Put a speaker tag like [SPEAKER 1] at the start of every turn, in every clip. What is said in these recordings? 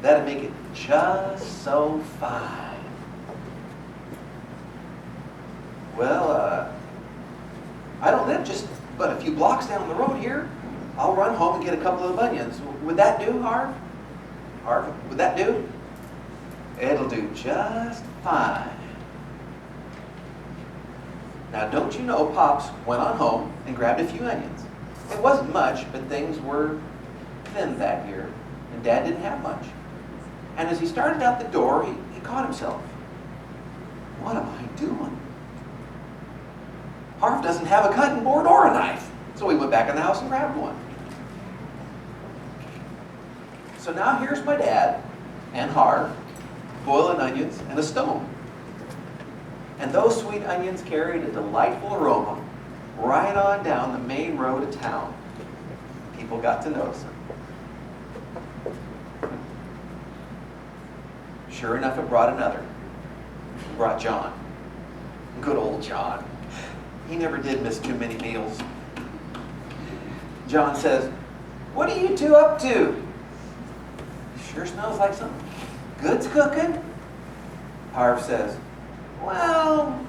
[SPEAKER 1] That'd make it just so fine. Well, I don't live just but a few blocks down the road here. I'll run home and get a couple of onions. Would that do, Harv? Harv, would that do? It'll do just fine. Now, don't you know Pops went on home and grabbed a few onions. It wasn't much, but things were thin that year, and Dad didn't have much. And as he started out the door, he caught himself. What am I doing? Harv doesn't have a cutting board or a knife. So he went back in the house and grabbed one. So now here's my dad and Harv boiling onions and a stone. And those sweet onions carried a delightful aroma right on down the main road to town. People got to notice them. Sure enough, it brought another. It brought John. Good old John. He never did miss too many meals. John says, "What are you two up to? Sure smells like some good's cooking." Harv says, "Well,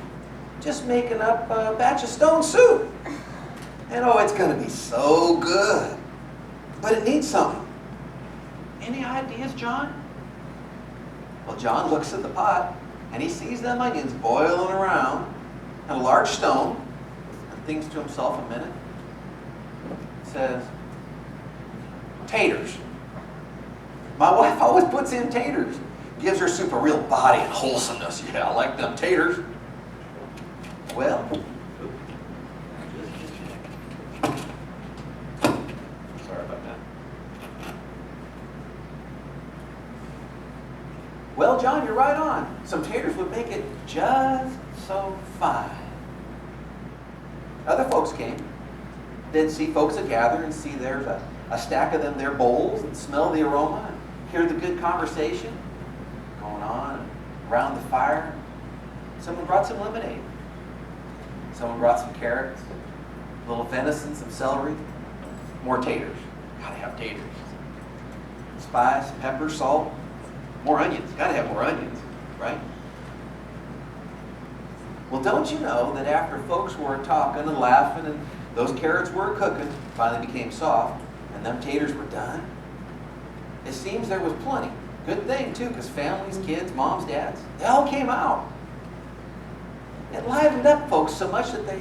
[SPEAKER 1] just making up a batch of stone soup. And oh, it's going to be so good. But it needs something." Any ideas, John? Well, John looks at the pot and he sees them onions boiling around and a large stone and thinks to himself a minute. Says, "Taters. My wife always puts in taters. Gives her soup a real body and wholesomeness. Yeah, I like them taters." Well, sorry about that. Well, John, you're right on. Some taters would make it just so fine. Other folks came. Then see folks that gather and see there's a stack of them their bowls and smell the aroma and hear the good conversation going on around the fire. Someone brought some lemonade. Someone brought some carrots, a little venison, some celery, more taters. Gotta have taters. Spice, pepper, salt, more onions. Gotta have more onions, right? Well, don't you know that after folks were talking and laughing and those carrots were cooking, finally became soft, and them taters were done, it seems there was plenty. Good thing, too, because families, kids, moms, dads, they all came out. It livened up folks so much that they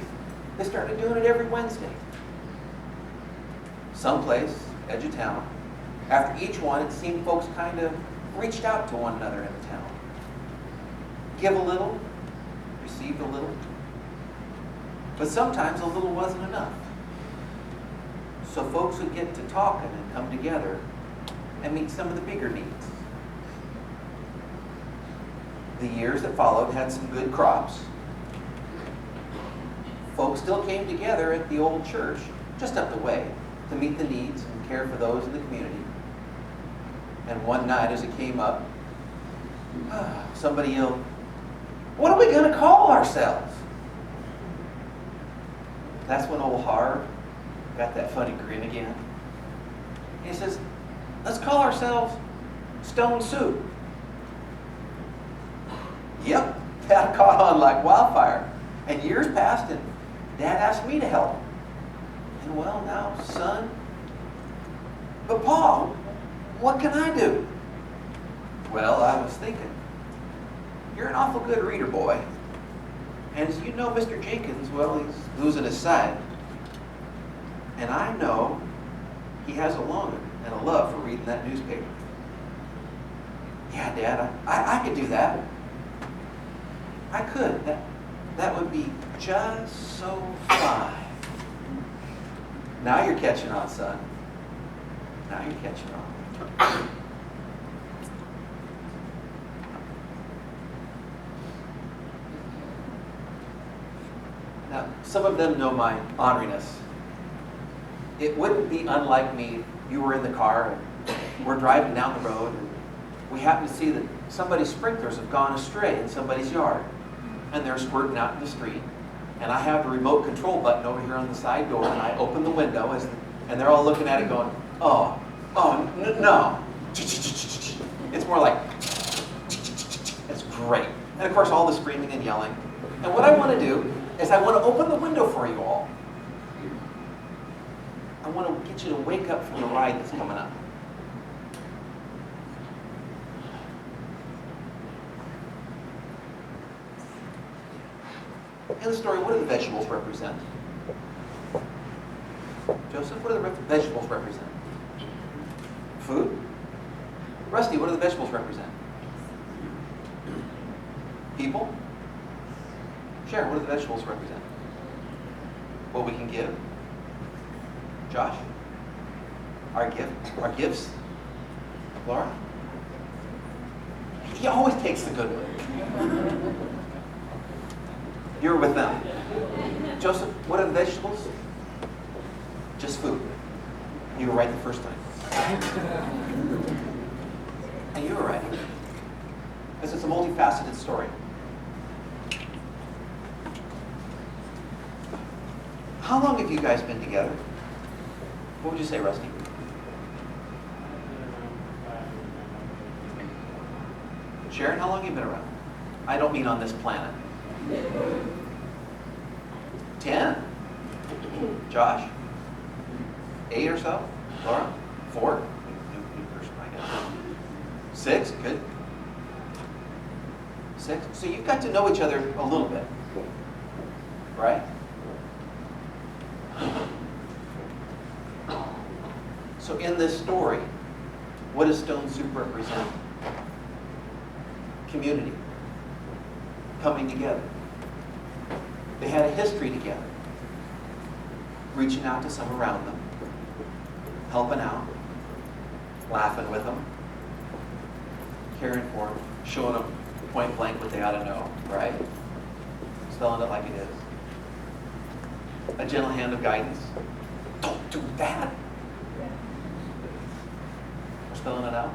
[SPEAKER 1] started doing it every Wednesday. Someplace, edge of town, after each one, it seemed folks kind of reached out to one another in the town. Give a little, receive a little. But sometimes a little wasn't enough. So folks would get to talking and come together and meet some of the bigger needs. The years that followed had some good crops. Folks still came together at the old church, just up the way, to meet the needs and care for those in the community. And one night as it came up, somebody yelled, "What are we going to call ourselves?" That's when old Harv got that funny grin again. He says, "Let's call ourselves Stone Soup." Yep, that caught on like wildfire. And years passed and Dad asked me to help. And well now, son. But Pa, what can I do? Well, I was thinking, you're an awful good reader, boy. And as you know, Mr. Jenkins, well, he's losing his sight. And I know he has a longing and a love for reading that newspaper. Yeah, Dad, I could do that. I could. That would be just so fine. Now you're catching on, son. Now you're catching on. Now, some of them know my orneriness. It wouldn't be unlike me if you were in the car and we're driving down the road and we happen to see that somebody's sprinklers have gone astray in somebody's yard and they're squirting out in the street. And I have the remote control button over here on the side door and I open the window and they're all looking at it going, no. more like, it's great. And of course, all the screaming and yelling. And what I want to do is I want to open the window for you all. I want to get you to wake up from the ride that's coming up. In the story, what do the vegetables represent? Joseph, what do the vegetables represent? Food? Rusty, what do the vegetables represent? People? Sharon, what do the vegetables represent? What we can give. Josh? Our gifts? Laura? He always takes the good one. You're with them. Joseph, what are the vegetables? Just food. You were right the first time. And you were right. Because it's a multifaceted story. How long have you guys been together? What would you say, Rusty? Sharon, how long have you been around? I don't mean on this planet. 10? Josh? 8 or so? Laura? 4? New person, I guess. 6? Good. 6? So you've got to know each other a little bit. Right? So in this story, what does stone soup represent? Community. Coming together. They had a history together. Reaching out to some around them. Helping out. Laughing with them. Caring for them. Showing them point blank what they ought to know. Right? Spelling it like it is. A gentle hand of guidance. Don't do that. Or spelling it out.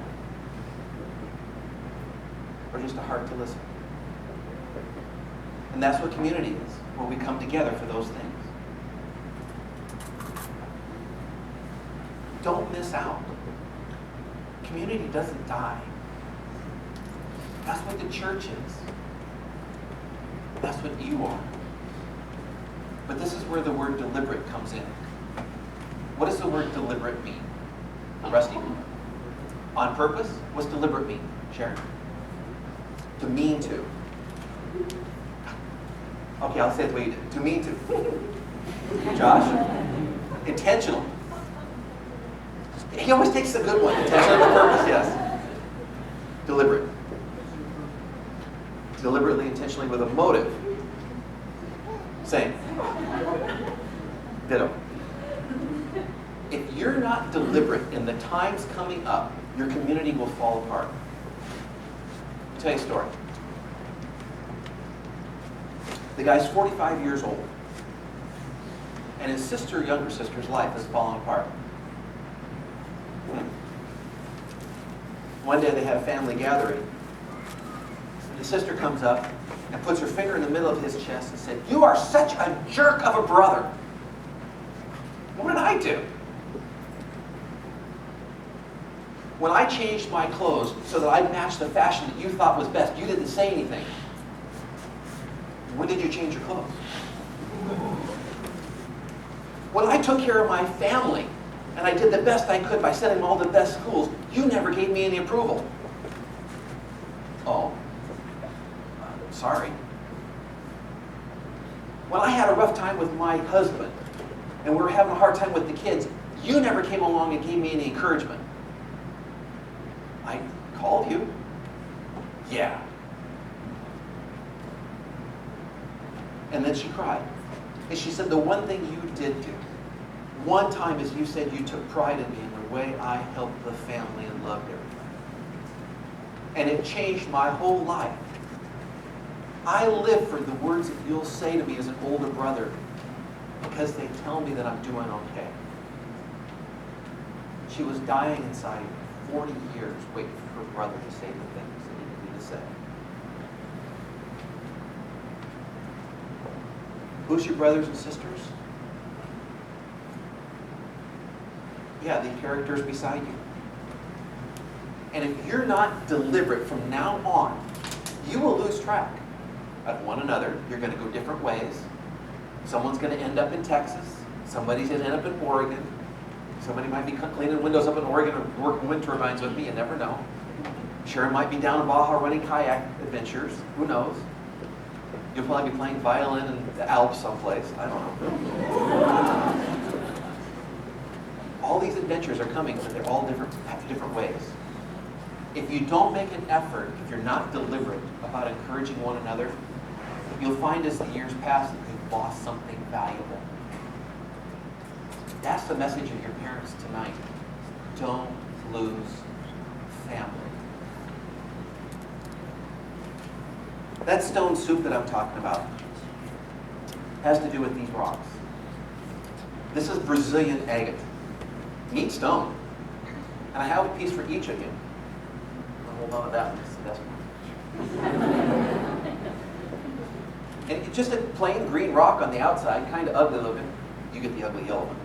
[SPEAKER 1] Or just a heart to listen. And that's what community is, where we come together for those things. Don't miss out. Community doesn't die. That's what the church is. That's what you are. But this is where the word deliberate comes in. What does the word deliberate mean? Rusty? On purpose? What's deliberate mean? Sharon? To mean to. Okay, I'll say it the way you did. To mean to. Josh? Intentional. He always takes the good one. Intentional on purpose, yes. Deliberate. Deliberately, intentionally, with a motive. Same. Ditto. If you're not deliberate in the times coming up, your community will fall apart. I'll tell you a story. The guy's 45 years old, and his younger sister's life has fallen apart. One day they had a family gathering, and the sister comes up and puts her finger in the middle of his chest and said, "You are such a jerk of a brother." What did I do? When I changed my clothes so that I'd match the fashion that you thought was best, you didn't say anything. When did you change your clothes? When I took care of my family and I did the best I could by sending them all to the best schools, you never gave me any approval. Oh, sorry. When I had a rough time with my husband and we were having a hard time with the kids, you never came along and gave me any encouragement. I called you. Yeah. And then she cried. And she said, the one thing you did do, one time is you said you took pride in me in the way I helped the family and loved everybody. And it changed my whole life. I live for the words that you'll say to me as an older brother because they tell me that I'm doing okay. She was dying inside 40 years waiting for her brother to say the things that he needed to say. Who's your brothers and sisters? Yeah, the characters beside you. And if you're not deliberate from now on, you will lose track of one another. You're going to go different ways. Someone's going to end up in Texas. Somebody's going to end up in Oregon. Somebody might be cleaning windows up in Oregon or working wind turbines with me. You never know. Sharon might be down in Baja running kayak adventures. Who knows? You'll probably be playing violin in the Alps someplace. I don't know. All these adventures are coming, but they're all different ways. If you don't make an effort, if you're not deliberate about encouraging one another, you'll find as the years pass that you've lost something valuable. That's the message of your parents tonight. Don't lose family. That stone soup that I'm talking about has to do with these rocks. This is Brazilian agate. Neat stone. And I have a piece for each of you. I'll hold on to that one. It's the best one. And it's just a plain green rock on the outside, kind of ugly looking. You get the ugly yellow one.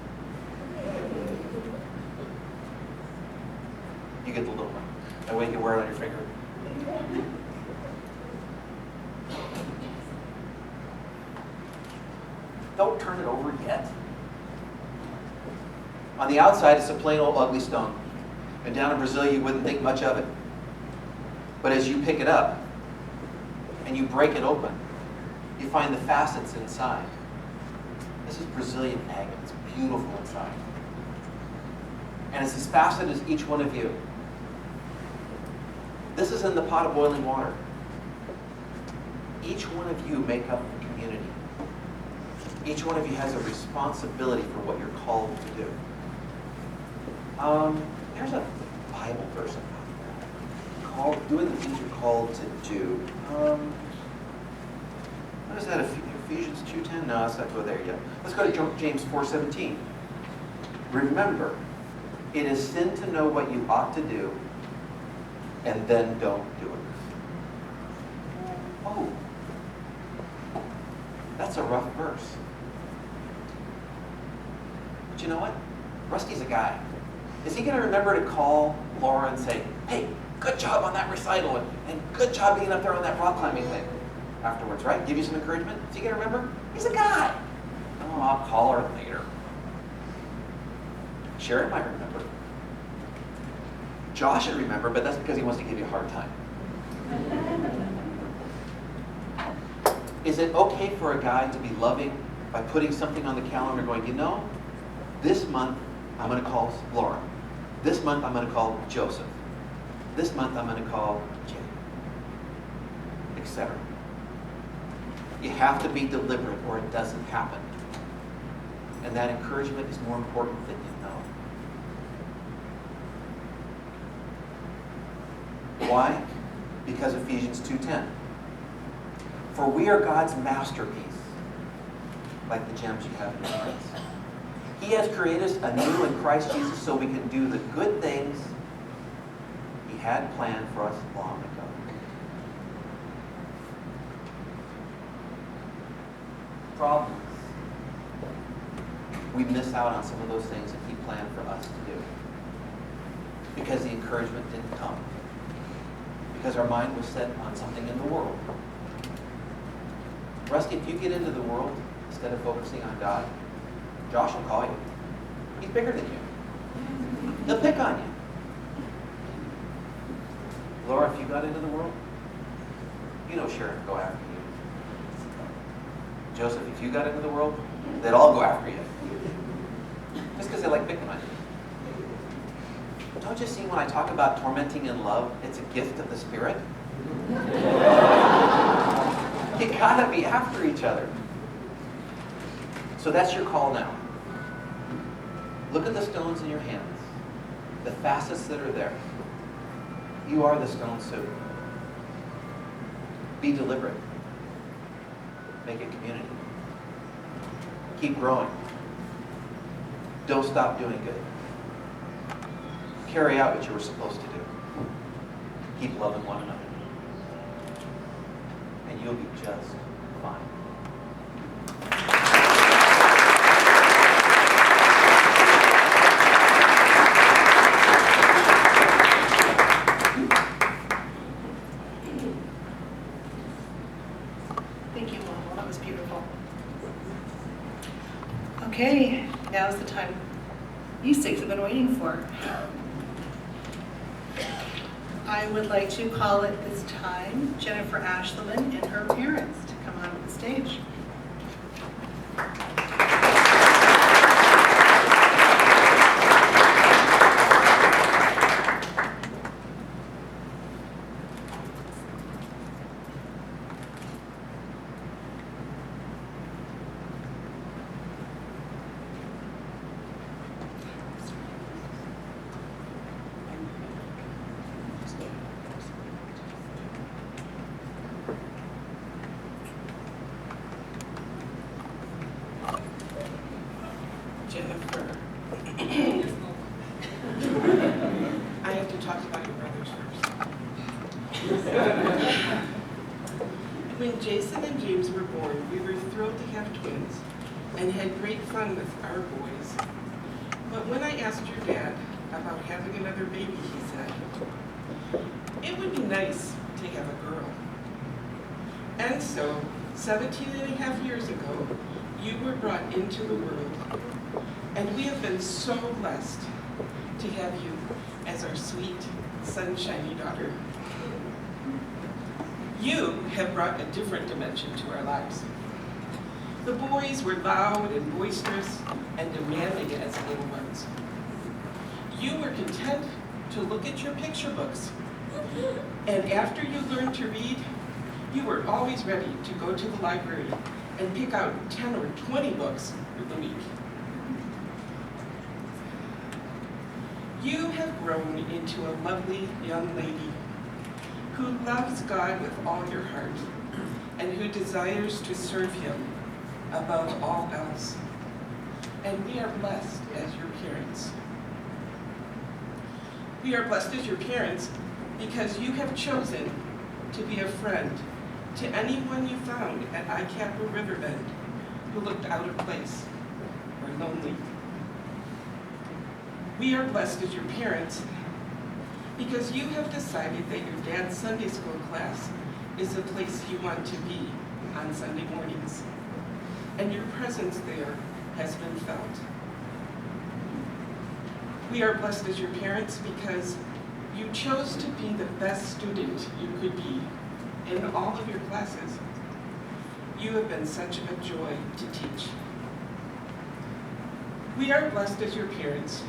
[SPEAKER 1] You get the little one. That way you can wear it on your finger. Don't turn it over yet. On the outside, it's a plain old ugly stone. And down in Brazil, you wouldn't think much of it. But as you pick it up and you break it open, you find the facets inside. This is Brazilian agate. It's beautiful inside. And it's as faceted as each one of you. This is in the pot of boiling water. Each one of you make up the community. Each one of you has a responsibility for what you're called to do. There's a Bible verse about that. Doing the things you're called to do. What is that? Ephesians 2:10? No, let's not go there yet. Let's go to James 4:17. Remember, it is sin to know what you ought to do and then don't do it. Oh, that's a rough verse. But you know what? Rusty's a guy. Is he going to remember to call Laura and say, hey, good job on that recital and good job being up there on that rock climbing thing afterwards, right? Give you some encouragement? Is he going to remember? He's a guy. Oh, I'll call her later. Sharon might remember. Josh should remember, but that's because he wants to give you a hard time. Is it okay for a guy to be loving by putting something on the calendar going, you know, this month I'm going to call Laura. This month I'm going to call Joseph. This month I'm going to call Jay, etc. You have to be deliberate or it doesn't happen. And that encouragement is more important than you know. Why? Because Ephesians 2:10. For we are God's masterpiece, like the gems you have in your hands. He has created us anew in Christ Jesus so we can do the good things He had planned for us long ago. Problems. We miss out on some of those things that He planned for us to do because the encouragement didn't come. Because our mind was set on something in the world. Rusty, if you get into the world instead of focusing on God, Josh will call you. He's bigger than you. He'll pick on you. Laura, if you got into the world, you know Sharon will go after you. Joseph, if you got into the world, they'd all go after you. Just because they like picking on you. Don't you see when I talk about tormenting in love, it's a gift of the Spirit? You gotta be after each other. So that's your call now. Look at the stones in your hands, the facets that are there. You are the stone soup. Be deliberate. Make it community. Keep growing. Don't stop doing good. Carry out what you were supposed to do. Keep loving one another. And you'll be just fine.
[SPEAKER 2] acoustics I've been waiting for. I would like to call at this time Jennifer Ashleman and her parents to come onto the stage.
[SPEAKER 3] Jennifer, I have to talk about your brothers first. When Jason and James were born, we were thrilled to have twins and had great fun with our boys. But when I asked your dad about having another baby, he said, it would be nice to have a girl. And so, 17 and a half years ago, you were brought into the world. And we have been so blessed to have you as our sweet, sunshiny daughter. You have brought a different dimension to our lives. The boys were loud and boisterous and demanding as little ones. You were content to look at your picture books. And after you learned to read, you were always ready to go to the library and pick out 10 or 20 books for the week. You have grown into a lovely young lady who loves God with all your heart and who desires to serve Him above all else. And we are blessed as your parents. We are blessed as your parents because you have chosen to be a friend to anyone you found at ICAP or Riverbend who looked out of place or lonely. We are blessed as your parents because you have decided that your dad's Sunday school class is the place you want to be on Sunday mornings, and your presence there has been felt. We are blessed as your parents because you chose to be the best student you could be in all of your classes. You have been such a joy to teach. We are blessed as your parents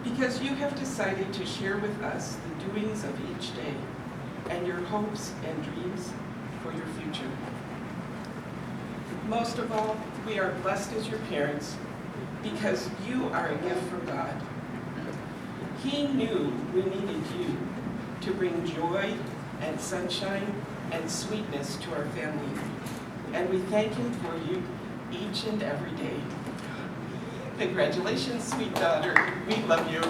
[SPEAKER 3] because you have decided to share with us the doings of each day and your hopes and dreams for your future. Most of all, we are blessed as your parents because you are a gift from God. He knew we needed you to bring joy and sunshine and sweetness to our family, and we thank Him for you each and every day. Congratulations, sweet daughter. We love you.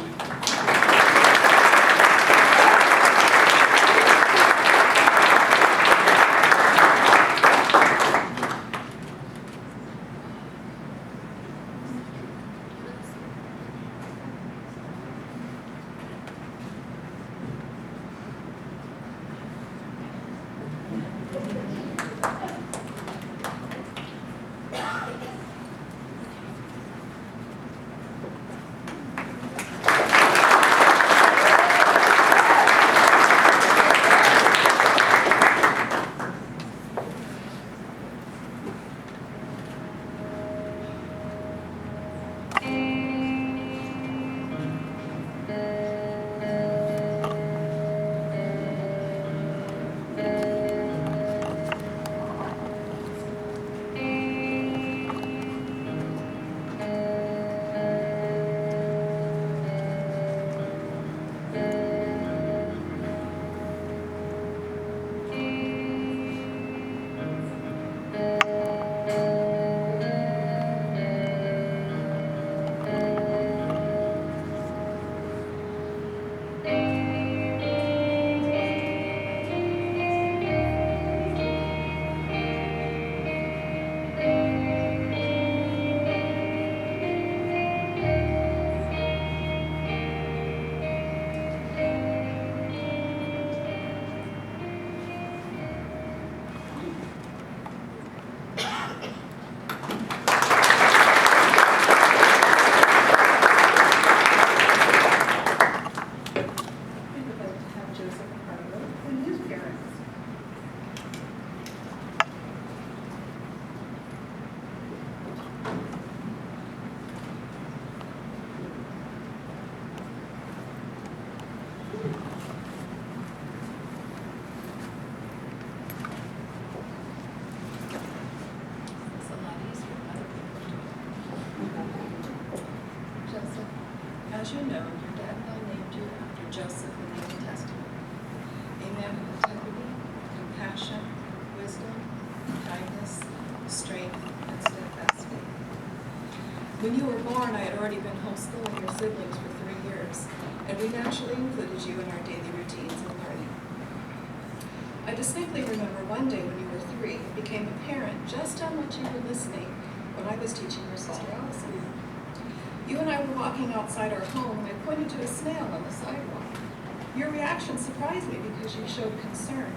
[SPEAKER 4] It's a lot easier than other people. Joseph, as you know, your dad and I named you after Joseph in the Old Testament. A man of integrity, compassion, wisdom, kindness, strength, and steadfast faith. When you were born, I had already been homeschooling your siblings for 3 years, and we naturally included you in our daily routines and learning. I distinctly remember one day when you were 3, it became apparent just how much you were listening when I was teaching your sister Allison. You and I were walking outside our home, and I pointed to a snail on the sidewalk. Your reaction surprised me because you showed concern.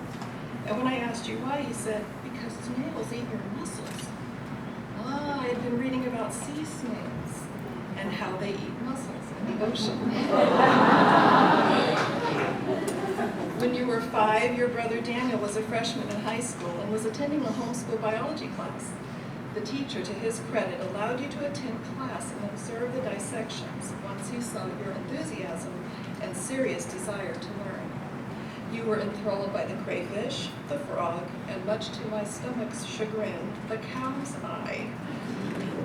[SPEAKER 4] And when I asked you why, you said, because snails eat your mussels. Ah, I had been reading about sea snails and how they eat mussels in the ocean. When you were 5, your brother Daniel was a freshman in high school and was attending a homeschool biology class. The teacher, to his credit, allowed you to attend class and observe the dissections once he saw your enthusiasm and serious desire to learn. You were enthralled by the crayfish, the frog, and much to my stomach's chagrin, the cow's eye.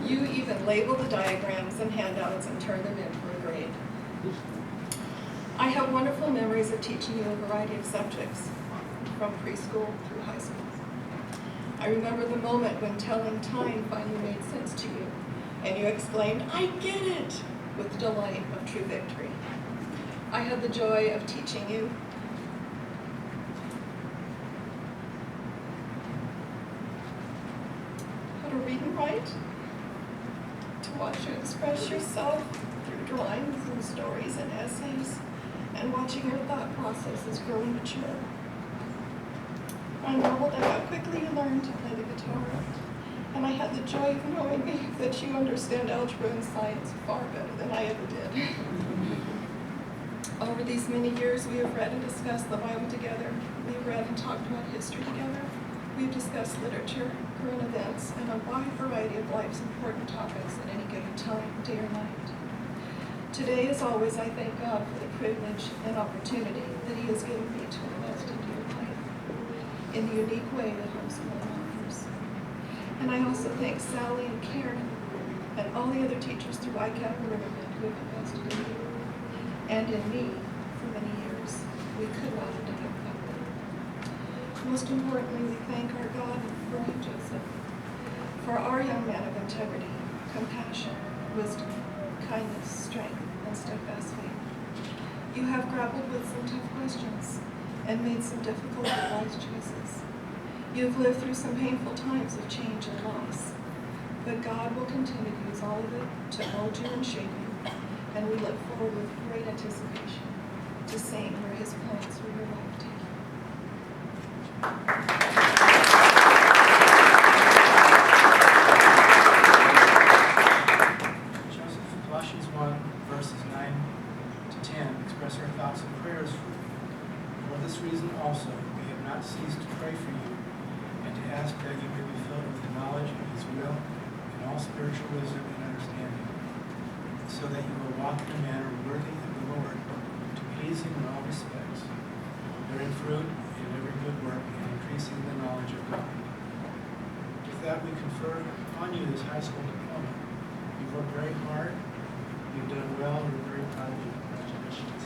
[SPEAKER 4] You even labeled the diagrams and handouts and turned them in for a grade. I have wonderful memories of teaching you a variety of subjects, from preschool through high school. I remember the moment when telling time finally made sense to you, and you exclaimed, "I get it!" with delight of true victory. I had the joy of teaching you how to read and write, to watch you express yourself through drawings and stories and essays, and watching your thought processes grow and mature. I marveled at how quickly you learned to play the guitar, and I had the joy of knowing that you understand algebra and science far better than I ever did. Over these many years, we have read and discussed the Bible together. We have read and talked about history together. We've discussed literature, current events, and a wide variety of life's important topics at any given time, day or night. Today, as always, I thank God for the privilege and opportunity that He has given me to invest into your life in the unique way that homeschooling offers. And I also thank Sally and Karen and all the other teachers through ICAP and Riverbend who have invested in you and in me for many years. We could not have done it without them. Most importantly, we thank our God for you, Joseph, for our young man of integrity, compassion, wisdom, kindness, strength, and steadfast faith. You have grappled with some tough questions and made some difficult but wise choices. You have lived through some painful times of change and loss, but God will continue to use all of it to mold you and shape you, and we look forward with great anticipation to seeing where His plans for your life take you.
[SPEAKER 5] Joseph, Colossians 1, verses 9 to 10 express our thoughts and prayers for you. For this reason also, we have not ceased to pray for you and to ask that you may be filled with the knowledge of His will and all spiritual wisdom and understanding, so that you will walk in a manner worthy of the Lord, to please Him in all respects, bearing fruit in every good work and increasing the knowledge of God. With that, we confer upon you this high school diploma. You've worked very hard, you've done well, and we're very proud of you. Congratulations.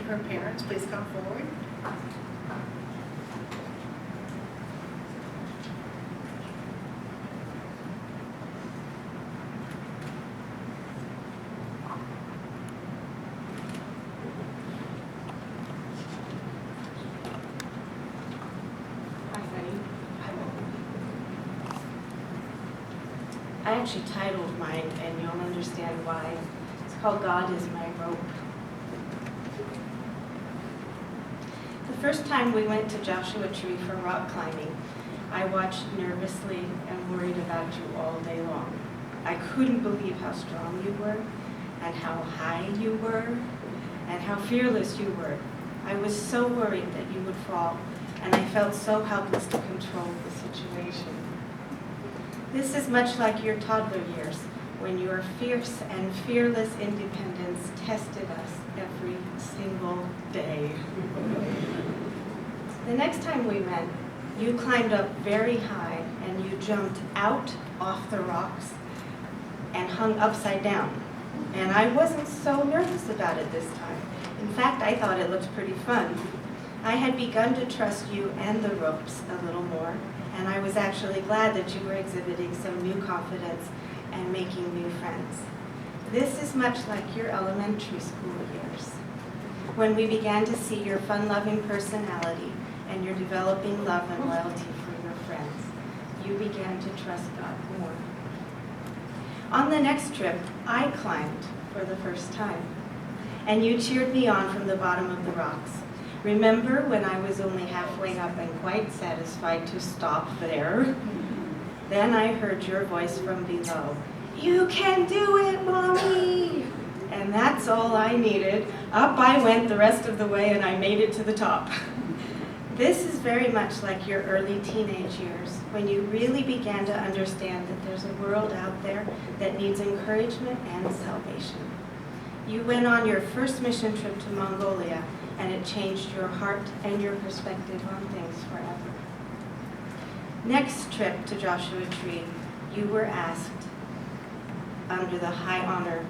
[SPEAKER 2] her parents please come forward?
[SPEAKER 6] Hi, honey. I actually titled mine, and you'll understand why. It's called God is My Rope. The first time we went to Joshua Tree for rock climbing, I watched nervously and worried about you all day long. I couldn't believe how strong you were, and how high you were, and how fearless you were. I was so worried that you would fall, and I felt so helpless to control the situation. This is much like your toddler years, when your fierce and fearless independence tested us every single day. The next time we met, you climbed up very high and you jumped out off the rocks and hung upside down. And I wasn't so nervous about it this time. In fact, I thought it looked pretty fun. I had begun to trust you and the ropes a little more, and I was actually glad that you were exhibiting some new confidence and making new friends. This is much like your elementary school years, when we began to see your fun-loving personality and your developing love and loyalty for your friends. You began to trust God more. On the next trip, I climbed for the first time, and you cheered me on from the bottom of the rocks. Remember when I was only halfway up and quite satisfied to stop there? Then I heard your voice from below. "You can do it, Mommy!" And that's all I needed. Up I went the rest of the way and I made it to the top. This is very much like your early teenage years, when you really began to understand that there's a world out there that needs encouragement and salvation. You went on your first mission trip to Mongolia, and it changed your heart and your perspective on things forever. Next trip to Joshua Tree, you were asked, under the high honor,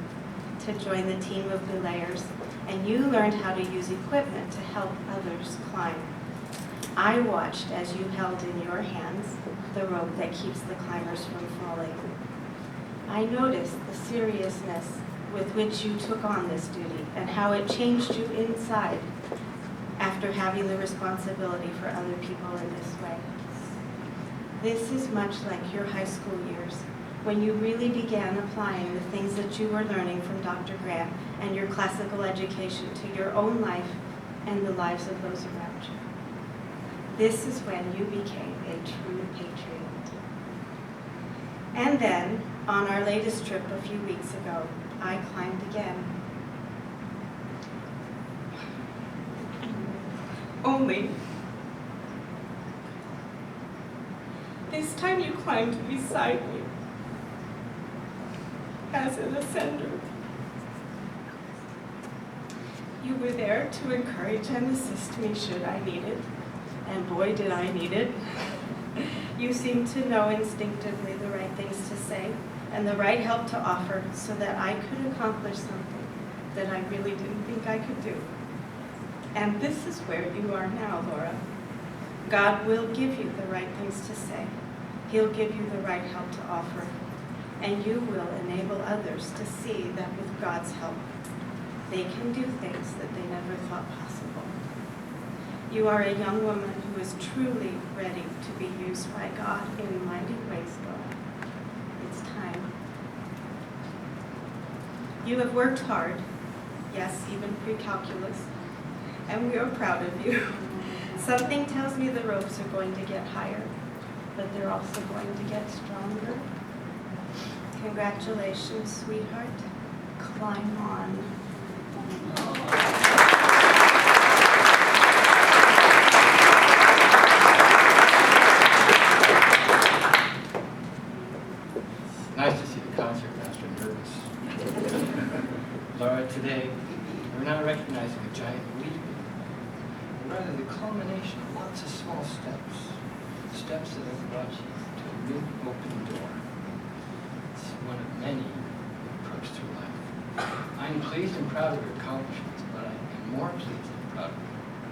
[SPEAKER 6] to join the team of belayers, and you learned how to use equipment to help others climb. I watched as you held in your hands the rope that keeps the climbers from falling. I noticed the seriousness with which you took on this duty and how it changed you inside after having the responsibility for other people in this way. This is much like your high school years, when you really began applying the things that you were learning from Dr. Grant and your classical education to your own life and the lives of those around you. This is when you became a true patriot. And then, on our latest trip a few weeks ago, I climbed again. Only, this time you climbed beside me as an ascender. You were there to encourage and assist me should I need it, and boy did I need it. You seemed to know instinctively the right things to say and the right help to offer so that I could accomplish something that I really didn't think I could do. And this is where you are now, Laura. God will give you the right things to say. He'll give you the right help to offer. And you will enable others to see that with God's help, they can do things that they never thought possible. You are a young woman who is truly ready to be used by God in mighty ways, Laura. It's time. You have worked hard, yes, even pre-calculus, and we are proud of you. Something tells me the ropes are going to get higher, but they're also going to get stronger. Congratulations, sweetheart. Climb on.
[SPEAKER 7] Nice to see the concert master nervous. Laura, today, we're not recognizing a giant leap, but rather the culmination of lots of small steps. Steps that have brought you to a new open door. It's one of many approaches through life. I'm pleased and proud of your accomplishments, but I am more pleased and proud of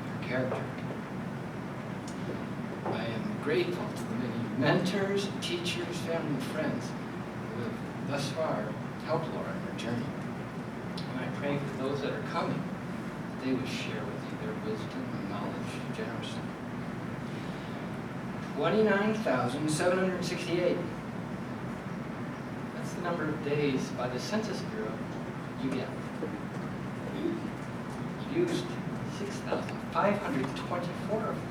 [SPEAKER 7] your character. I am grateful to the many mentors, teachers, family, and friends who have thus far helped Laura in her journey. And I pray for those that are coming, that they would share with you their wisdom and knowledge generously. 29,768. That's the number of days by the Census Bureau you get. You used 6,524 of them.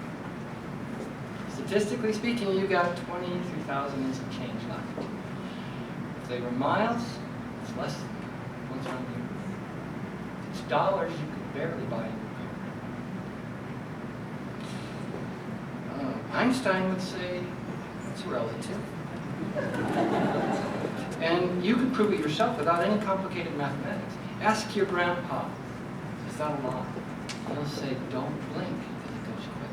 [SPEAKER 7] Statistically speaking, you got 23,000 and some change left. If they were miles, it's less than what's around here. If it's dollars, you could barely buy a new car. Einstein would say it's relative. And you could prove it yourself without any complicated mathematics. Ask your grandpa, is that a lot? He'll say, don't blink, because it goes quick.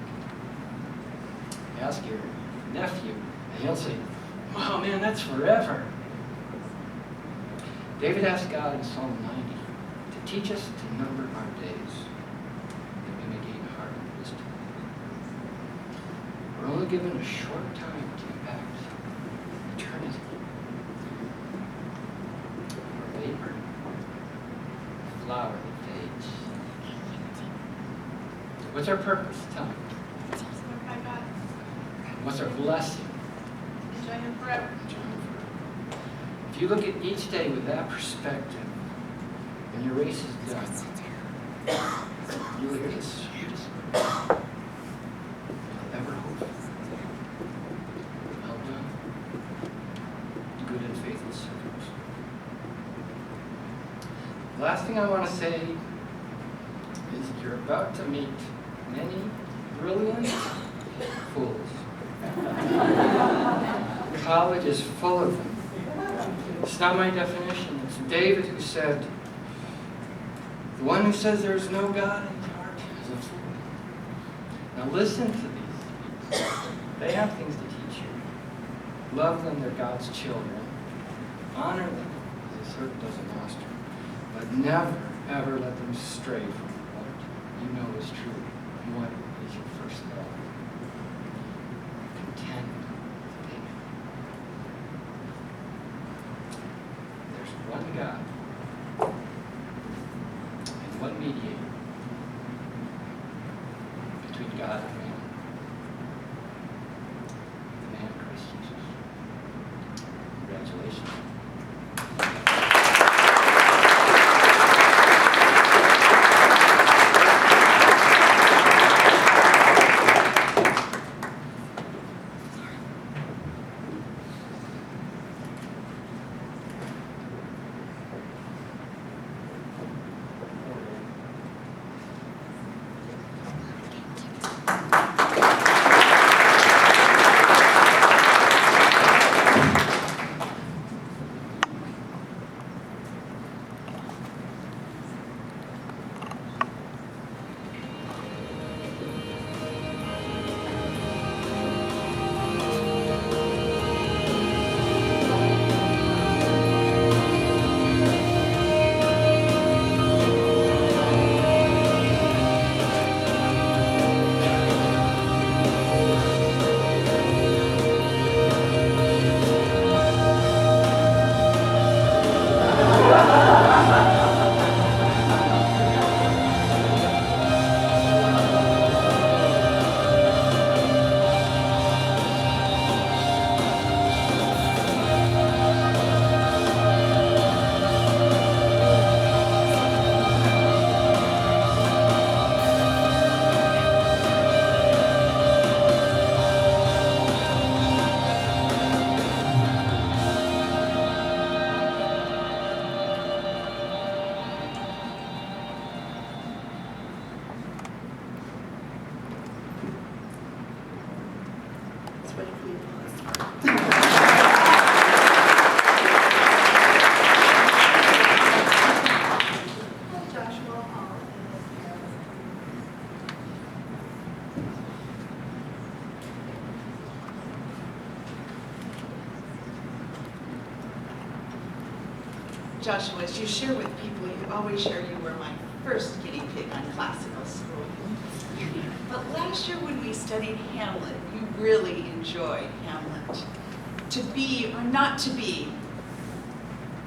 [SPEAKER 7] Ask your nephew, and he'll say, wow, man, that's forever. David asked God in Psalm 90 to teach us to number our days, that we may gain heart and wisdom. We're only given a short time to impact eternity. We're a vapor, a flower that fades. What's our purpose? Tell me.
[SPEAKER 4] By God,
[SPEAKER 7] What's our blessing?
[SPEAKER 4] enjoy Him forever.
[SPEAKER 7] If you look at each day with that perspective, when your race is done, you will hear the sweetest words you'll ever hope for. Well done, good and faithful servants. The last thing I want to say is you're about to meet many brilliant fools. College is full of them. It's not my definition. It's David who said, the one who says there is no God in his heart is a fool. Now listen to these people. They have things to teach you. Love them, they're God's children. Honor them, as a servant does a master. But never, ever let them stray from what you know is true and what is your first love. Contend with David. There's one God and one mediator between God and man. The man Christ Jesus. Congratulations.
[SPEAKER 4] Joshua, as you share with people, you always share you were my
[SPEAKER 8] first guinea pig on classical school. But last year when we studied Hamlet, you really enjoyed Hamlet. To be or not to be?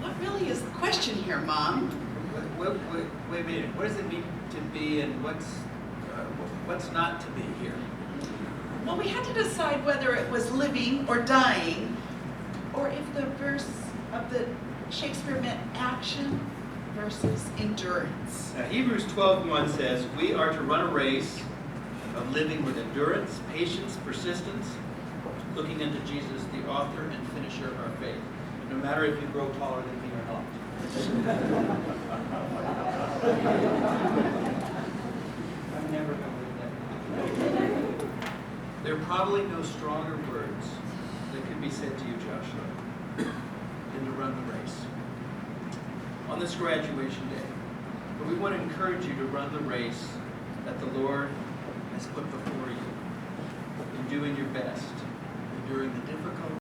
[SPEAKER 8] What really is the question here, Mom?
[SPEAKER 1] Wait a minute. What does it mean to be, and what's not to be here?
[SPEAKER 8] Well, we had to decide whether it was living or dying, or if the verse of the Shakespeare meant action versus endurance.
[SPEAKER 9] Hebrews 12:1 says, we are to run a race of living with endurance, patience, persistence, looking unto Jesus, the author and finisher of our faith. No matter if you grow taller than me or not. I'm never going to live that. There are probably no stronger words that could be said to you, Joshua, than to run the race on this graduation day. But we want to encourage you to run the race that the Lord has put before you in doing your best during the difficult